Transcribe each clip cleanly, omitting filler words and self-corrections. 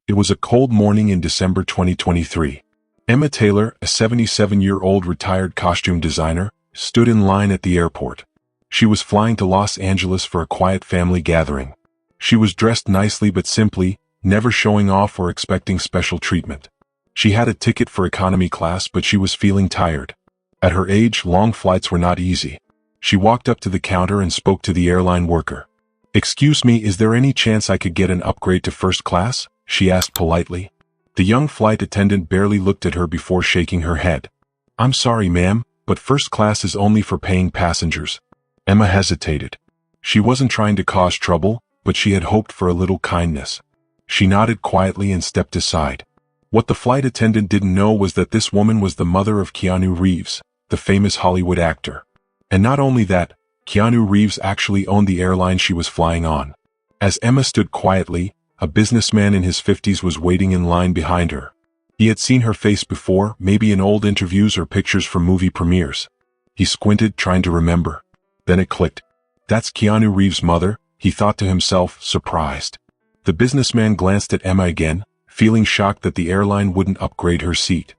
It was a cold morning in December 2023. Emma Taylor, a 77-year-old retired costume designer, stood in line at the airport. She was flying to Los Angeles for a quiet family gathering. She was dressed nicely but simply, never showing off or expecting special treatment. She had a ticket for economy class, but she was feeling tired. At her age, long flights were not easy. She walked up to the counter and spoke to the airline worker. "Excuse me, is there any chance I could get an upgrade to first class?" she asked politely. The young flight attendant barely looked at her before shaking her head. "I'm sorry, ma'am, but first class is only for paying passengers." Emma hesitated. She wasn't trying to cause trouble, but she had hoped for a little kindness. She nodded quietly and stepped aside. What the flight attendant didn't know was that this woman was the mother of Keanu Reeves, the famous Hollywood actor. And not only that, Keanu Reeves actually owned the airline she was flying on. As Emma stood quietly, a businessman in his 50s was waiting in line behind her. He had seen her face before, maybe in old interviews or pictures from movie premieres. He squinted, trying to remember. Then it clicked. "That's Keanu Reeves' mother," he thought to himself, surprised. The businessman glanced at Emma again, feeling shocked that the airline wouldn't upgrade her seat.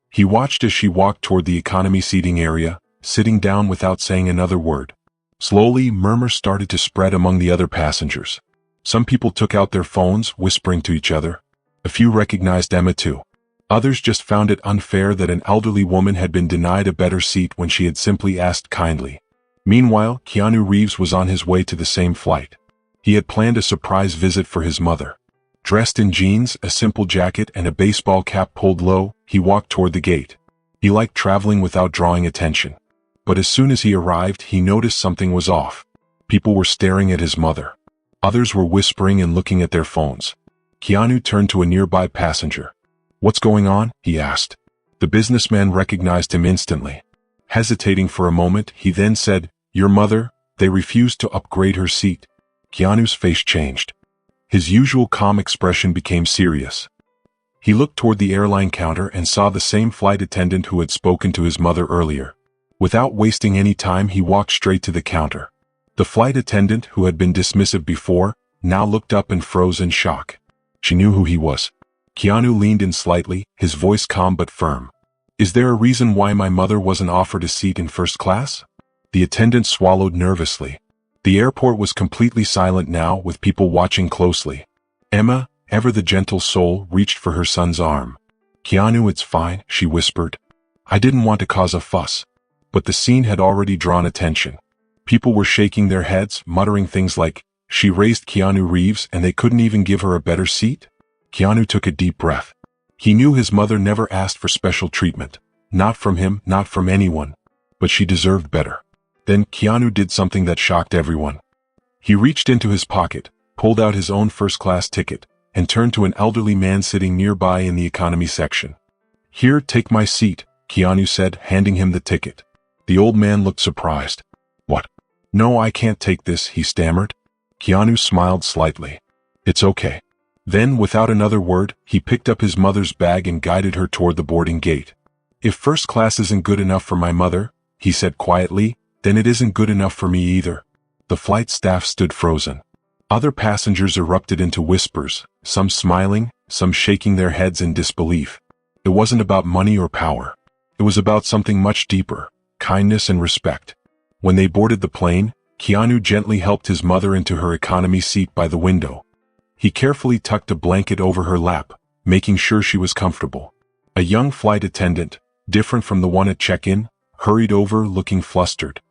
He watched as she walked toward the economy seating area, sitting down without saying another word. Slowly, murmurs started to spread among the other passengers. Some people took out their phones, whispering to each other. A few recognized Emma too. Others just found it unfair that an elderly woman had been denied a better seat when she had simply asked kindly. Meanwhile, Keanu Reeves was on his way to the same flight. He had planned a surprise visit for his mother. Dressed in jeans, a simple jacket, and a baseball cap pulled low, he walked toward the gate. He liked traveling without drawing attention. But as soon as he arrived, he noticed something was off. People were staring at his mother. Others were whispering and looking at their phones. Keanu turned to a nearby passenger. "What's going on?" he asked. The businessman recognized him instantly. Hesitating for a moment, he then said, "Your mother, they refused to upgrade her seat." Keanu's face changed. His usual calm expression became serious. He looked toward the airline counter and saw the same flight attendant who had spoken to his mother earlier. Without wasting any time, he walked straight to the counter. The flight attendant, who had been dismissive before, now looked up and froze in shock. She knew who he was. Keanu leaned in slightly, his voice calm but firm. "Is there a reason why my mother wasn't offered a seat in first class?" The attendant swallowed nervously. The airport was completely silent now, with people watching closely. Emma, ever the gentle soul, reached for her son's arm. "Keanu, it's fine," she whispered. "I didn't want to cause a fuss." But the scene had already drawn attention. People were shaking their heads, muttering things like, "She raised Keanu Reeves and they couldn't even give her a better seat?" Keanu took a deep breath. He knew his mother never asked for special treatment. Not from him, not from anyone. But she deserved better. Then Keanu did something that shocked everyone. He reached into his pocket, pulled out his own first-class ticket, and turned to an elderly man sitting nearby in the economy section. "Here, take my seat," Keanu said, handing him the ticket. The old man looked surprised. "What? No, I can't take this," he stammered. Keanu smiled slightly. "It's okay." Then, without another word, he picked up his mother's bag and guided her toward the boarding gate. "If first class isn't good enough for my mother," he said quietly, "then it isn't good enough for me either." The flight staff stood frozen. Other passengers erupted into whispers, some smiling, some shaking their heads in disbelief. It wasn't about money or power. It was about something much deeper, kindness and respect. When they boarded the plane, Keanu gently helped his mother into her economy seat by the window. He carefully tucked a blanket over her lap, making sure she was comfortable. A young flight attendant, different from the one at check-in, hurried over, looking flustered.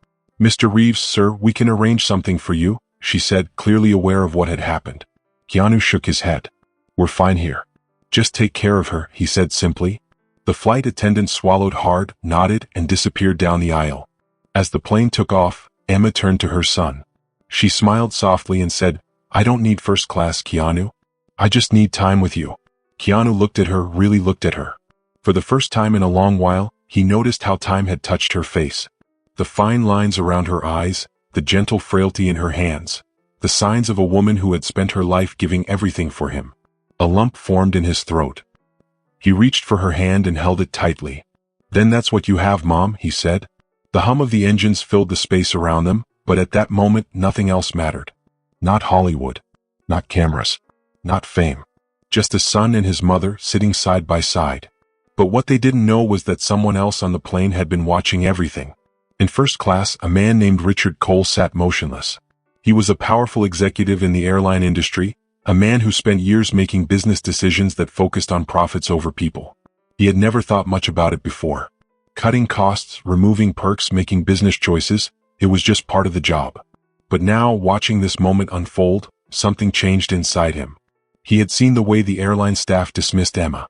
"Mr. Reeves, sir, we can arrange something for you," she said, clearly aware of what had happened. Keanu shook his head. "We're fine here. Just take care of her," he said simply. The flight attendant swallowed hard, nodded, and disappeared down the aisle. As the plane took off, Emma turned to her son. She smiled softly and said, "I don't need first class, Keanu. I just need time with you." Keanu looked at her, really looked at her. For the first time in a long while, he noticed how time had touched her face. The fine lines around her eyes, the gentle frailty in her hands, the signs of a woman who had spent her life giving everything for him. A lump formed in his throat. He reached for her hand and held it tightly. "Then that's what you have, Mom," he said. The hum of the engines filled the space around them, but at that moment nothing else mattered. Not Hollywood. Not cameras. Not fame. just a son and his mother sitting side by side. But what they didn't know was that someone else on the plane had been watching everything. In first class, a man named Richard Cole sat motionless. He was a powerful executive in the airline industry, a man who spent years making business decisions that focused on profits over people. He had never thought much about it before. Cutting costs, removing perks, making business choices, it was just part of the job. But now, watching this moment unfold, something changed inside him. He had seen the way the airline staff dismissed Emma.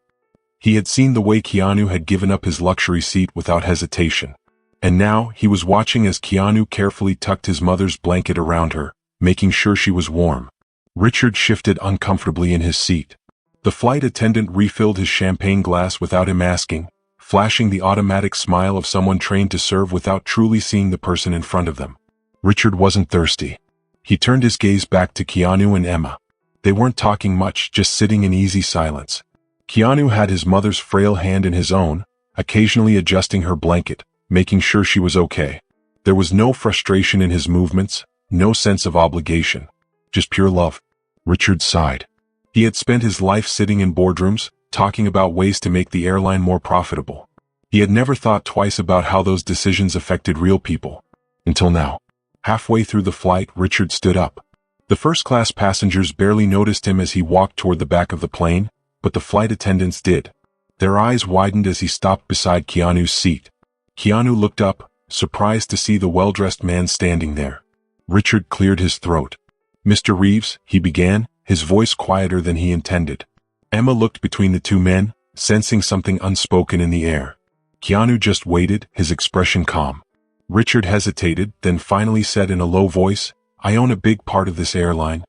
He had seen the way Keanu had given up his luxury seat without hesitation. And now, he was watching as Keanu carefully tucked his mother's blanket around her, making sure she was warm. Richard shifted uncomfortably in his seat. The flight attendant refilled his champagne glass without him asking, flashing the automatic smile of someone trained to serve without truly seeing the person in front of them. Richard wasn't thirsty. He turned his gaze back to Keanu and Emma. They weren't talking much, just sitting in easy silence. Keanu had his mother's frail hand in his own, occasionally adjusting her blanket, making sure she was okay. There was no frustration in his movements, no sense of obligation. Just pure love. Richard sighed. He had spent his life sitting in boardrooms, talking about ways to make the airline more profitable. He had never thought twice about how those decisions affected real people. Until now. Halfway through the flight, Richard stood up. The first-class passengers barely noticed him as he walked toward the back of the plane, but the flight attendants did. Their eyes widened as he stopped beside Keanu's seat. Keanu looked up, surprised to see the well-dressed man standing there. Richard cleared his throat. "Mr. Reeves," he began, his voice quieter than he intended. Emma looked between the two men, sensing something unspoken in the air. Keanu just waited, his expression calm. Richard hesitated, then finally said in a low voice, "I own a big part of this airline."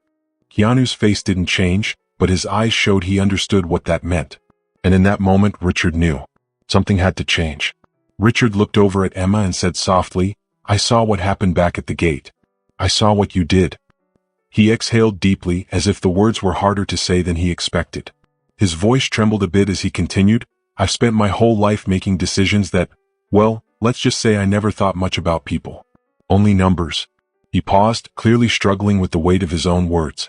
Keanu's face didn't change, but his eyes showed he understood what that meant. And in that moment, Richard knew. Something had to change. Richard looked over at Emma and said softly, "I saw what happened back at the gate. I saw what you did." He exhaled deeply, as if the words were harder to say than he expected. His voice trembled a bit as he continued, "I've spent my whole life making decisions that, well, let's just say I never thought much about people. Only numbers." He paused, clearly struggling with the weight of his own words.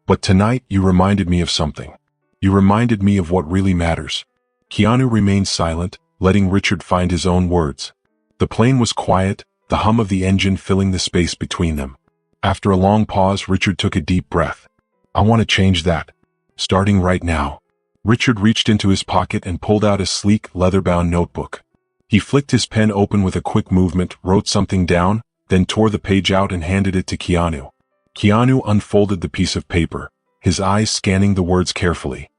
"But tonight, you reminded me of something. You reminded me of what really matters." Keanu remained silent, letting Richard find his own words. The plane was quiet, the hum of the engine filling the space between them. After a long pause, Richard took a deep breath. "I want to change that. Starting right now." Richard reached into his pocket and pulled out a sleek, leather-bound notebook. He flicked his pen open with a quick movement, wrote something down, then tore the page out and handed it to Keanu. Keanu unfolded the piece of paper, his eyes scanning the words carefully.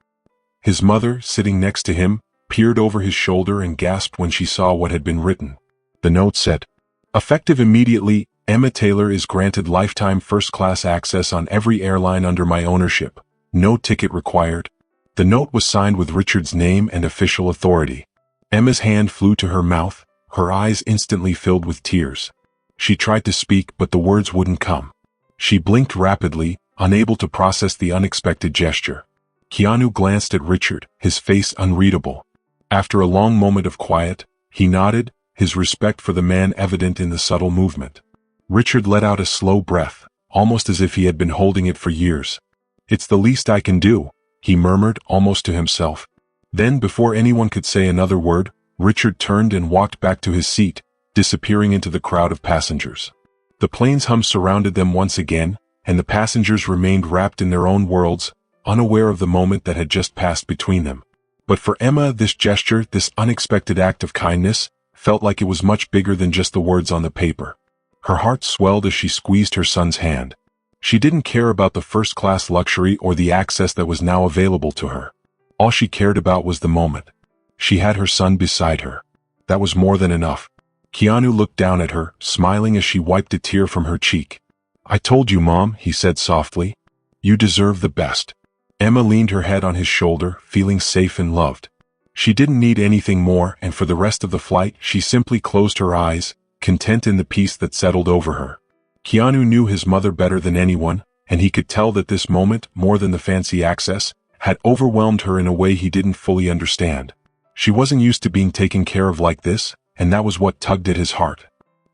His mother, sitting next to him, peered over his shoulder and gasped when she saw what had been written. The note said, "Effective immediately, Emma Taylor is granted lifetime first-class access on every airline under my ownership. No ticket required." The note was signed with Richard's name and official authority. Emma's hand flew to her mouth, her eyes instantly filled with tears. She tried to speak, but the words wouldn't come. She blinked rapidly, unable to process the unexpected gesture. Keanu glanced at Richard, his face unreadable. After a long moment of quiet, he nodded, his respect for the man evident in the subtle movement. Richard let out a slow breath, almost as if he had been holding it for years. "It's the least I can do," he murmured, almost to himself. Then, before anyone could say another word, Richard turned and walked back to his seat, disappearing into the crowd of passengers. The plane's hum surrounded them once again, and the passengers remained wrapped in their own worlds, unaware of the moment that had just passed between them. But for Emma, this gesture, this unexpected act of kindness, felt like it was much bigger than just the words on the paper. Her heart swelled as she squeezed her son's hand. She didn't care about the first-class luxury or the access that was now available to her. All she cared about was the moment. She had her son beside her. That was more than enough. Keanu looked down at her, smiling as she wiped a tear from her cheek. "I told you, Mom," he said softly. "You deserve the best." Emma leaned her head on his shoulder, feeling safe and loved. She didn't need anything more, and for the rest of the flight, she simply closed her eyes, content in the peace that settled over her. Keanu knew his mother better than anyone, and he could tell that this moment, more than the fancy access, had overwhelmed her in a way he didn't fully understand. She wasn't used to being taken care of like this, and that was what tugged at his heart.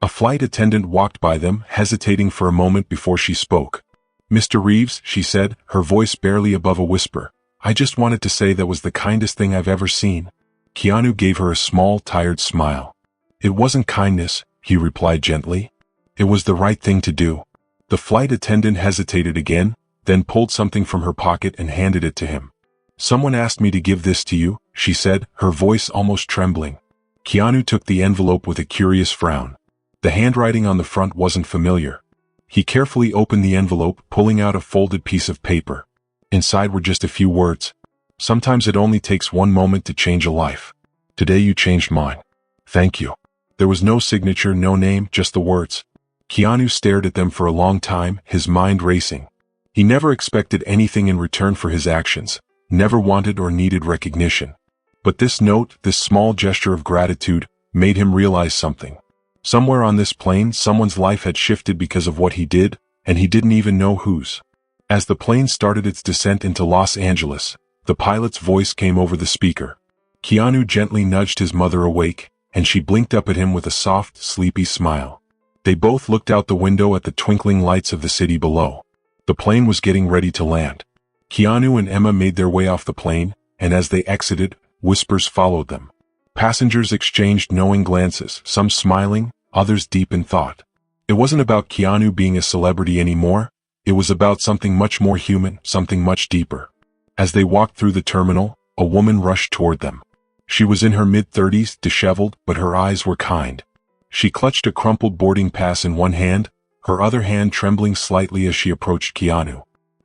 A flight attendant walked by them, hesitating for a moment before she spoke. "Mr. Reeves," she said, her voice barely above a whisper, I just wanted to say that was the kindest thing I've ever seen. Keanu gave her a small, tired smile. It wasn't kindness, he replied gently. It was the right thing to do. The flight attendant hesitated again, then pulled something from her pocket and handed it to him. Someone asked me to give this to you, she said, her voice almost trembling. Keanu took the envelope with a curious frown. The handwriting on the front wasn't familiar. He carefully opened the envelope, pulling out a folded piece of paper. Inside were just a few words. Sometimes it only takes one moment to change a life. Today you changed mine. Thank you. There was no signature, no name, just the words. Keanu stared at them for a long time, his mind racing. He never expected anything in return for his actions, never wanted or needed recognition. But this note, this small gesture of gratitude, made him realize something. Somewhere on this plane, someone's life had shifted because of what he did, and he didn't even know whose. As the plane started its descent into Los Angeles, the pilot's voice came over the speaker. Keanu gently nudged his mother awake, and she blinked up at him with a soft, sleepy smile. They both looked out the window at the twinkling lights of the city below. The plane was getting ready to land. Keanu and Emma made their way off the plane, and as they exited, whispers followed them. Passengers exchanged knowing glances, some smiling, others deep in thought. It wasn't about Keanu being a celebrity anymore. It was about something much more human, something much deeper. As they walked through the terminal, a woman rushed toward them. She was in her mid-30s, disheveled, but her eyes were kind. She clutched a crumpled boarding pass in one hand, her other hand trembling slightly as she approached Keanu.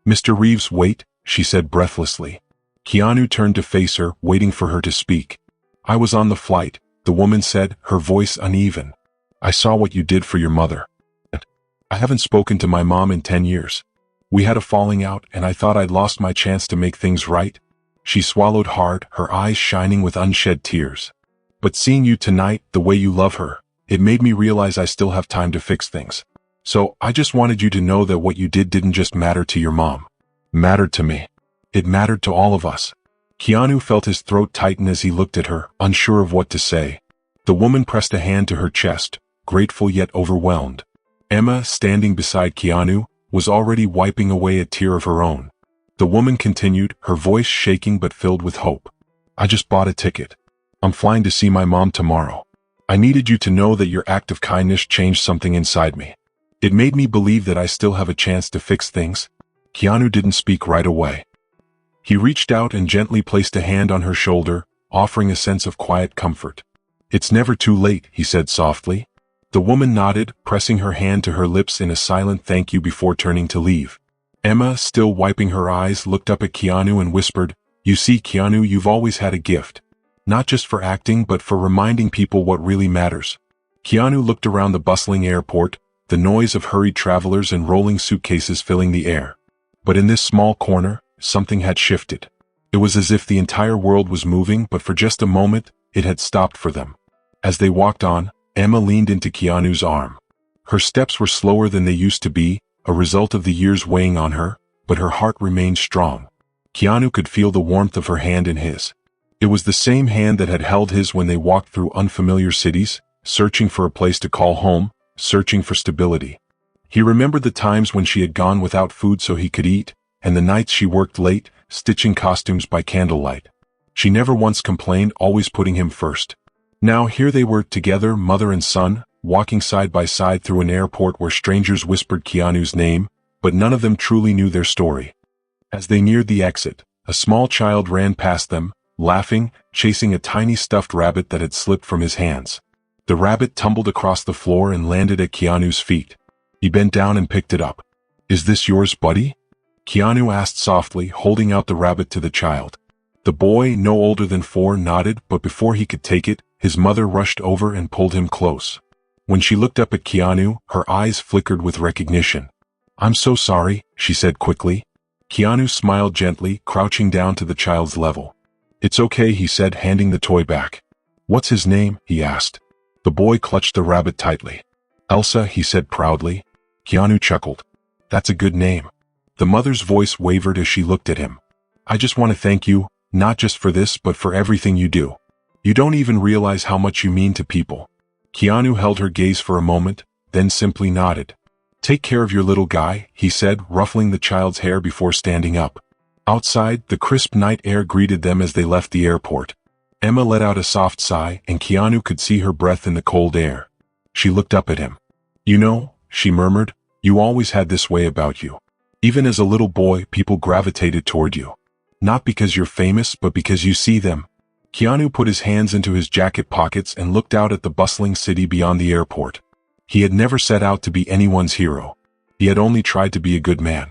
"Mr. Reeves, wait," she said breathlessly. Keanu turned to face her, waiting for her to speak. "I was on the flight," the woman said, her voice uneven. "I saw what you did for your mother. I haven't spoken to my mom in 10 years. We had a falling out and I thought I'd lost my chance to make things right." She swallowed hard, her eyes shining with unshed tears. "But seeing you tonight, the way you love her, it made me realize I still have time to fix things. So, I just wanted you to know that what you did didn't just matter to your mom. Mattered to me. It mattered to all of us." Keanu felt his throat tighten as he looked at her, unsure of what to say. The woman pressed a hand to her chest, grateful yet overwhelmed. Emma, standing beside Keanu, was already wiping away a tear of her own. The woman continued, her voice shaking but filled with hope. "I just bought a ticket. I'm flying to see my mom tomorrow. I needed you to know that your act of kindness changed something inside me. It made me believe that I still have a chance to fix things." Keanu didn't speak right away. He reached out and gently placed a hand on her shoulder, offering a sense of quiet comfort. "It's never too late," he said softly. The woman nodded, pressing her hand to her lips in a silent thank you before turning to leave. Emma, still wiping her eyes, looked up at Keanu and whispered, "You see, Keanu, you've always had a gift. Not just for acting but for reminding people what really matters." Keanu looked around the bustling airport, the noise of hurried travelers and rolling suitcases filling the air. But in this small corner, something had shifted. It was as if the entire world was moving, but for just a moment, it had stopped for them. As they walked on, Emma leaned into Keanu's arm. Her steps were slower than they used to be, a result of the years weighing on her, but her heart remained strong. Keanu could feel the warmth of her hand in his. It was the same hand that had held his when they walked through unfamiliar cities, searching for a place to call home, searching for stability. He remembered the times when she had gone without food so he could eat, and the nights she worked late, stitching costumes by candlelight. She never once complained, always putting him first. Now here they were together, mother and son, walking side by side through an airport where strangers whispered Keanu's name, but none of them truly knew their story. As they neared the exit, a small child ran past them, laughing, chasing a tiny stuffed rabbit that had slipped from his hands. The rabbit tumbled across the floor and landed at Keanu's feet. He bent down and picked it up. "Is this yours, buddy?" Keanu asked softly, holding out the rabbit to the child. The boy, no older than 4, nodded, but before he could take it, his mother rushed over and pulled him close. When she looked up at Keanu, her eyes flickered with recognition. "I'm so sorry," she said quickly. Keanu smiled gently, crouching down to the child's level. "It's okay," he said, handing the toy back. "What's his name?" he asked. The boy clutched the rabbit tightly. "Elsa," he said proudly. Keanu chuckled. "That's a good name." The mother's voice wavered as she looked at him. "I just want to thank you, not just for this but for everything you do. You don't even realize how much you mean to people." Keanu held her gaze for a moment, then simply nodded. "Take care of your little guy," he said, ruffling the child's hair before standing up. Outside, the crisp night air greeted them as they left the airport. Emma let out a soft sigh, and Keanu could see her breath in the cold air. She looked up at him. "You know," she murmured, "you always had this way about you. Even as a little boy, people gravitated toward you. Not because you're famous, but because you see them." Keanu put his hands into his jacket pockets and looked out at the bustling city beyond the airport. He had never set out to be anyone's hero. He had only tried to be a good man.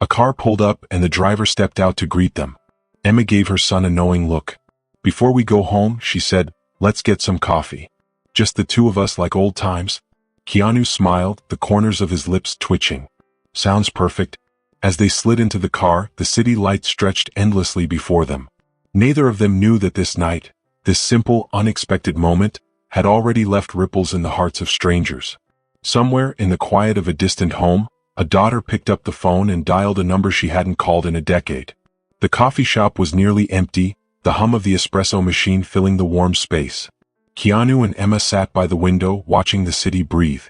A car pulled up and the driver stepped out to greet them. Emma gave her son a knowing look. "Before we go home," she said, "let's get some coffee. Just the two of us like old times." Keanu smiled, the corners of his lips twitching. "Sounds perfect." As they slid into the car, the city lights stretched endlessly before them. Neither of them knew that this night, this simple, unexpected moment, had already left ripples in the hearts of strangers. Somewhere in the quiet of a distant home, a daughter picked up the phone and dialed a number she hadn't called in a decade. The coffee shop was nearly empty, the hum of the espresso machine filling the warm space. Keanu and Emma sat by the window watching the city breathe.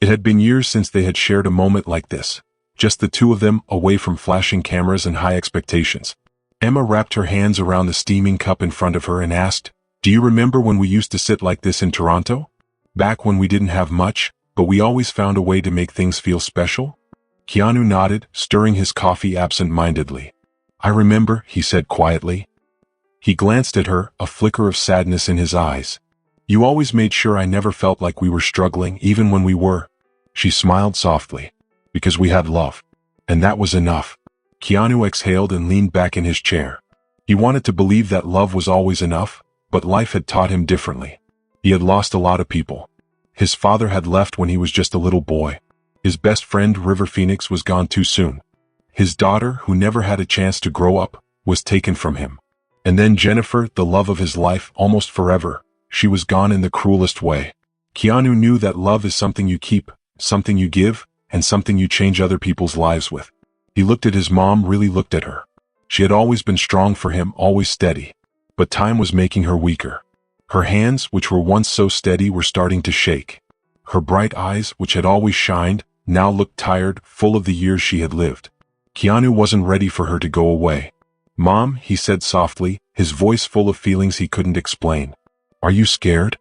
It had been years since they had shared a moment like this, just the two of them away from flashing cameras and high expectations. Emma wrapped her hands around the steaming cup in front of her and asked, "Do you remember when we used to sit like this in Toronto? Back when we didn't have much, but we always found a way to make things feel special?" Keanu nodded, stirring his coffee absent-mindedly. "I remember," he said quietly. He glanced at her, a flicker of sadness in his eyes. "You always made sure I never felt like we were struggling, even when we were." She smiled softly. "Because we had love. And that was enough." Keanu exhaled and leaned back in his chair. He wanted to believe that love was always enough, but life had taught him differently. He had lost a lot of people. His father had left when he was just a little boy. His best friend, River Phoenix, was gone too soon. His daughter, who never had a chance to grow up, was taken from him. And then Jennifer, the love of his life, almost forever. She was gone in the cruelest way. Keanu knew that love is something you keep, something you give, and something you change other people's lives with. He looked at his mom, really looked at her. She had always been strong for him, always steady. But time was making her weaker. Her hands, which were once so steady, were starting to shake. Her bright eyes, which had always shined, now looked tired, full of the years she had lived. Keanu wasn't ready for her to go away. "Mom," he said softly, his voice full of feelings he couldn't explain. "Are you scared?"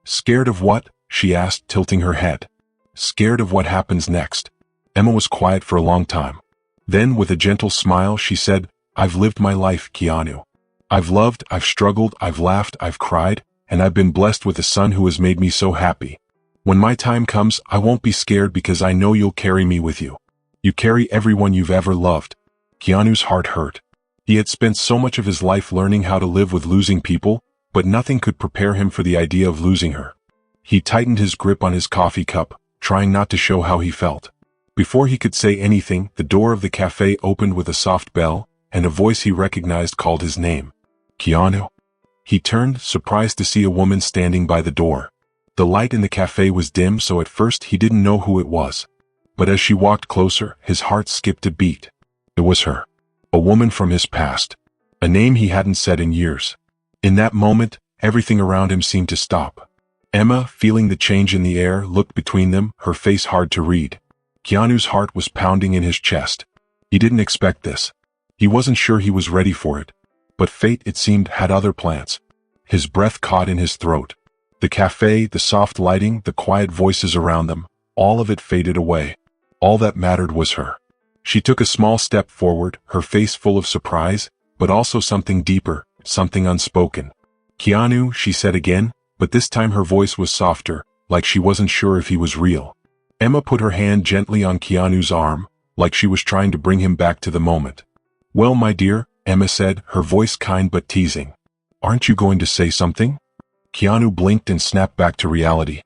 "Scared of what?" she asked, tilting her head. "Scared of what happens next." Emma was quiet for a long time. Then, with a gentle smile, she said, "I've lived my life, Keanu. I've loved, I've struggled, I've laughed, I've cried, and I've been blessed with a son who has made me so happy. When my time comes, I won't be scared because I know you'll carry me with you. You carry everyone you've ever loved." Keanu's heart hurt. He had spent so much of his life learning how to live with losing people, but nothing could prepare him for the idea of losing her. He tightened his grip on his coffee cup, trying not to show how he felt. Before he could say anything, the door of the cafe opened with a soft bell, and a voice he recognized called his name. "Keanu?" He turned, surprised to see a woman standing by the door. The light in the cafe was dim, so at first he didn't know who it was. But as she walked closer, his heart skipped a beat. It was her. A woman from his past. A name he hadn't said in years. In that moment, everything around him seemed to stop. Emma, feeling the change in the air, looked between them, her face hard to read. Keanu's heart was pounding in his chest. He didn't expect this. He wasn't sure he was ready for it. But fate, it seemed, had other plans. His breath caught in his throat. The cafe, the soft lighting, the quiet voices around them, all of it faded away. All that mattered was her. She took a small step forward, her face full of surprise, but also something deeper, something unspoken. "Keanu," she said again, but this time her voice was softer, like she wasn't sure if he was real. Emma put her hand gently on Keanu's arm, like she was trying to bring him back to the moment. "Well, my dear," Emma said, her voice kind but teasing. "Aren't you going to say something?" Keanu blinked and snapped back to reality.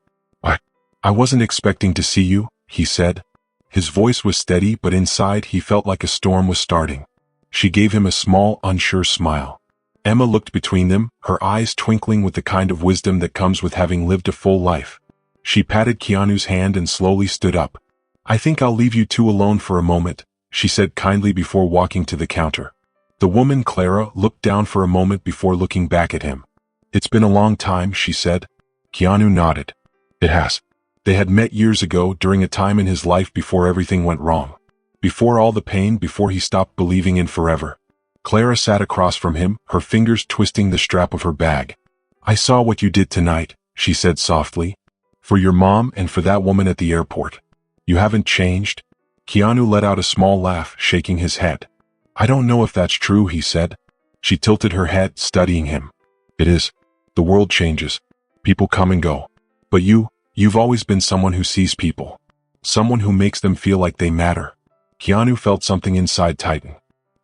I wasn't expecting to see you," he said. His voice was steady, but inside he felt like a storm was starting. She gave him a small, unsure smile. Emma looked between them, her eyes twinkling with the kind of wisdom that comes with having lived a full life. She patted Keanu's hand and slowly stood up. "I think I'll leave you two alone for a moment," she said kindly before walking to the counter. The woman, Clara, looked down for a moment before looking back at him. "It's been a long time," she said. Keanu nodded. "It has." They had met years ago, during a time in his life before everything went wrong. Before all the pain, before he stopped believing in forever. Clara sat across from him, her fingers twisting the strap of her bag. "I saw what you did tonight," she said softly. "For your mom and for that woman at the airport. You haven't changed?" Keanu let out a small laugh, shaking his head. "I don't know if that's true," he said. She tilted her head, studying him. "It is. The world changes. People come and go. But you've always been someone who sees people. Someone who makes them feel like they matter." Keanu felt something inside tighten.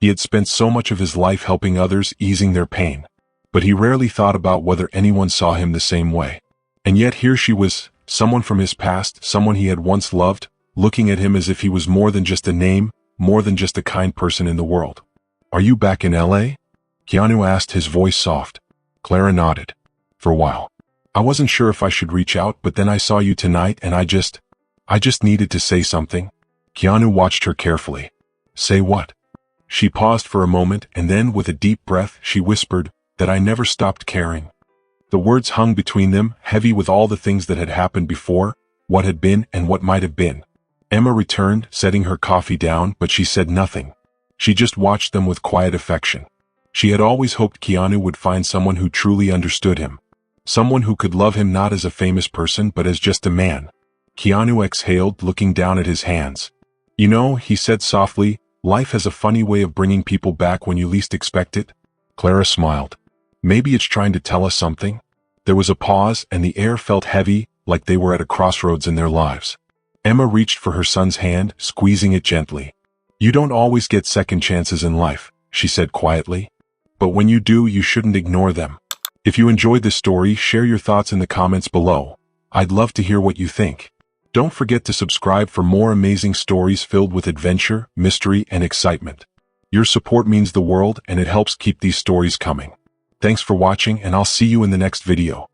He had spent so much of his life helping others, easing their pain. But he rarely thought about whether anyone saw him the same way. And yet here she was, someone from his past, someone he had once loved, looking at him as if he was more than just a name, more than just a kind person in the world. "Are you back in LA?" Keanu asked, his voice soft. Clara nodded. "For a while. I wasn't sure if I should reach out, but then I saw you tonight and I just needed to say something." Keanu watched her carefully. "Say what?" She paused for a moment and then, with a deep breath, she whispered, "That I never stopped caring." The words hung between them, heavy with all the things that had happened before, what had been and what might have been. Emma returned, setting her coffee down, but she said nothing. She just watched them with quiet affection. She had always hoped Keanu would find someone who truly understood him. Someone who could love him not as a famous person but as just a man. Keanu exhaled, looking down at his hands. "You know," he said softly, "life has a funny way of bringing people back when you least expect it." Clara smiled. "Maybe it's trying to tell us something." There was a pause, and the air felt heavy, like they were at a crossroads in their lives. Emma reached for her son's hand, squeezing it gently. "You don't always get second chances in life," she said quietly. "But when you do, you shouldn't ignore them." If you enjoyed this story, share your thoughts in the comments below. I'd love to hear what you think. Don't forget to subscribe for more amazing stories filled with adventure, mystery, and excitement. Your support means the world, and it helps keep these stories coming. Thanks for watching, and I'll see you in the next video.